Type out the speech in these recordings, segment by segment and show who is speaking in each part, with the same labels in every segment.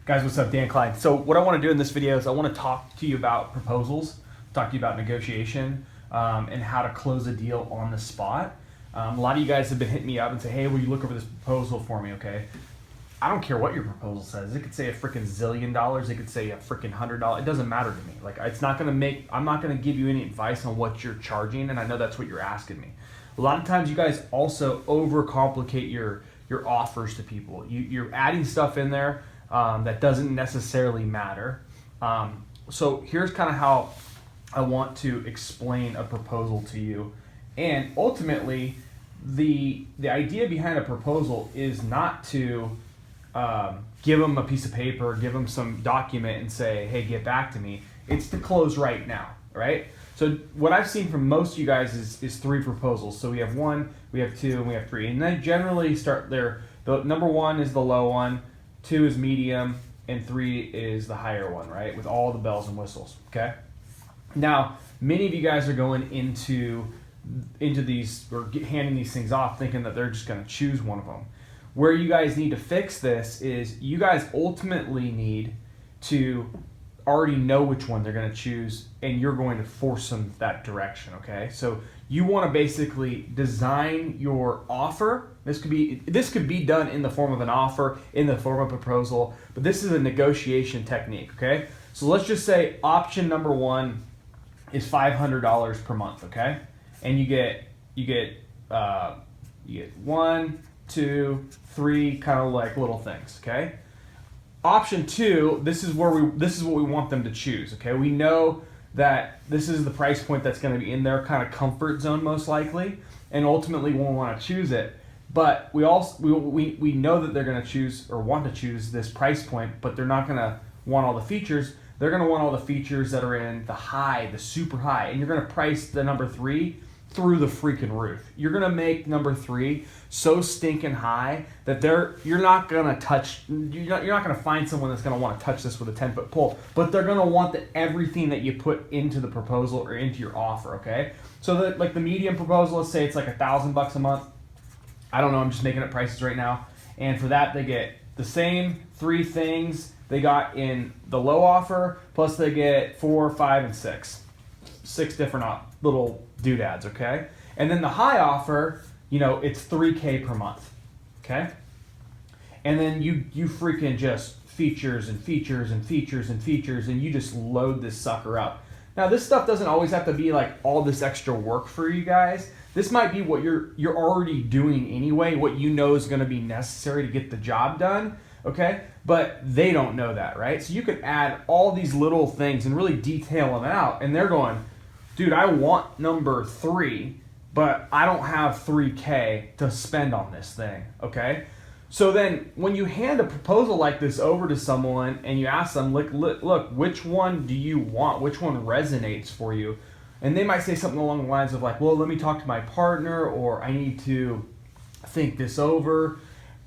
Speaker 1: Guys, what's up? Dan Klein. So what I want to do in this video is I want to talk to you about proposals, talk to you about negotiation, and how to close a deal on the spot. A lot of you guys have been hitting me up and say, hey, will you look over this proposal for me, okay? I don't care what your proposal says. It could say a freaking $1 zillion. It could say a freaking $100. It doesn't matter to me. Like, it's not going to make, I'm not going to give you any advice on what you're charging, and I know that's what you're asking me. A lot of times you guys also overcomplicate your offers to people. You're adding stuff in there that doesn't necessarily matter. So here's kind of how I want to explain a proposal to you. And ultimately, the idea behind a proposal is not to give them a piece of paper, give them some document and say, hey, get back to me. It's to close right now, right? So what I've seen from most of you guys is 3 proposals. So we have 1, we have 2, and we have 3. And they generally start there. The number 1 is the low one, 2 is medium, and 3 is the higher one, right? With all the bells and whistles, okay? Now, many of you guys are going into these, or handing these things off thinking that they're just gonna choose one of them. Where you guys need to fix this is you guys ultimately need to already know which one they're going to choose, and you're going to force them that direction, okay? So you want to basically design your offer. This could be done in the form of an offer, in the form of a proposal, but this is a negotiation technique, okay? So let's just say option number 1 is $500 per month, okay? And you get 1, 2, 3 kind of like little things, okay? Option 2, this is what we want them to choose, okay? We know that this is the price point that's going to be in their kind of comfort zone most likely, and ultimately we'll want to choose it. But we know that they're going to choose or want to choose this price point, but they're not going to want all the features. They're going to want all the features that are in the high, the super high, and you're going to price the number 3 through the freaking roof. You're gonna make number 3 so stinking high that you're not gonna find someone that's gonna want to touch this with a 10-foot pole, but they're gonna want everything that you put into the proposal or into your offer, okay? So like the medium proposal, let's say it's like $1,000 a month. I don't know, I'm just making up prices right now. And for that, they get the same 3 things they got in the low offer, plus they get 4, 5, and 6 different little doodads, okay? And then the high offer, it's $3K per month, okay? And then you freaking just features and features and features and features, and you just load this sucker up. Now, this stuff doesn't always have to be like all this extra work for you guys. This might be what you're already doing anyway, what you know is going to be necessary to get the job done, okay? But they don't know that, right? So you could add all these little things and really detail them out, and they're going, dude, I want number 3, but I don't have 3K to spend on this thing, okay? So then when you hand a proposal like this over to someone and you ask them, look, which one do you want? Which one resonates for you? And they might say something along the lines of like, well, let me talk to my partner, or I need to think this over.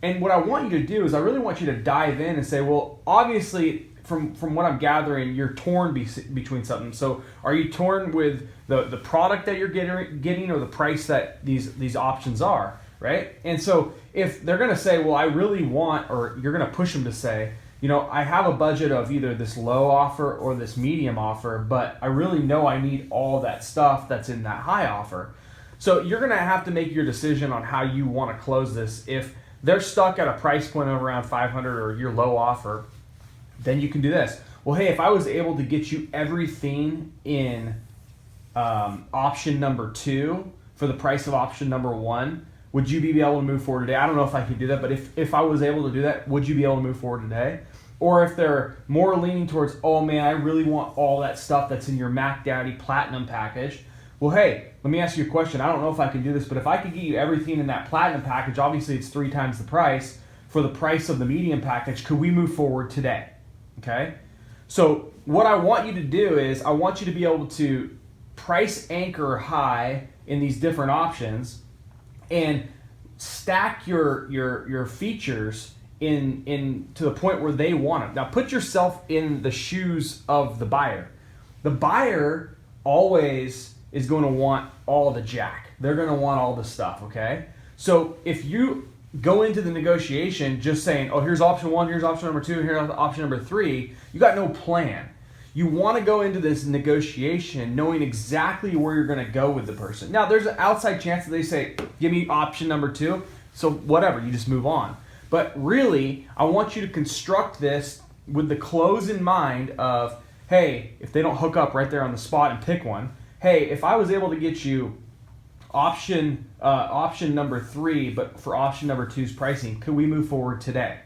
Speaker 1: And what I want you to do is I really want you to dive in and say, well, obviously, from what I'm gathering, you're torn between something. So are you torn with the product that you're getting or the price that these options are, right? And so if they're going to say, well, I really want, or you're going to push them to say, I have a budget of either this low offer or this medium offer, but I really know I need all that stuff that's in that high offer. So you're going to have to make your decision on how you want to close this. If they're stuck at a price point of around 500 or your low offer, then you can do this. Well, hey, if I was able to get you everything in option number 2 for the price of option number 1, would you be able to move forward today? I don't know if I could do that, but if I was able to do that, would you be able to move forward today? Or if they're more leaning towards, oh man, I really want all that stuff that's in your Mac Daddy Platinum package. Well, hey, let me ask you a question. I don't know if I can do this, but if I could get you everything in that Platinum package, obviously it's 3 times the price. For the price of the medium package, could we move forward today? Okay, so what I want you to do is I want you to be able to price anchor high in these different options and stack your features in to the point where they want it. Now put yourself in the shoes of the buyer. The buyer always is going to want all the jack. They're going to want all the stuff, okay? So if you go into the negotiation just saying, oh, here's option one, here's option number two, here's option number three. You got no plan. You want to go into this negotiation knowing exactly where you're going to go with the person. Now, there's an outside chance that they say, give me option number two. So whatever, you just move on. But really, I want you to construct this with the close in mind of, hey, if they don't hook up right there on the spot and pick one, hey, if I was able to get you option number three, but for option number two's pricing, could we move forward today?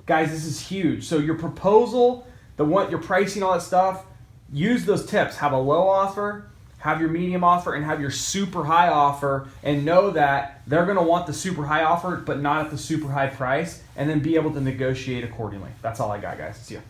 Speaker 1: Guys, this is huge. So your proposal, your pricing, all that stuff, use those tips. Have a low offer, have your medium offer, and have your super high offer, and know that they're going to want the super high offer, but not at the super high price, and then be able to negotiate accordingly. That's all I got, guys. See ya.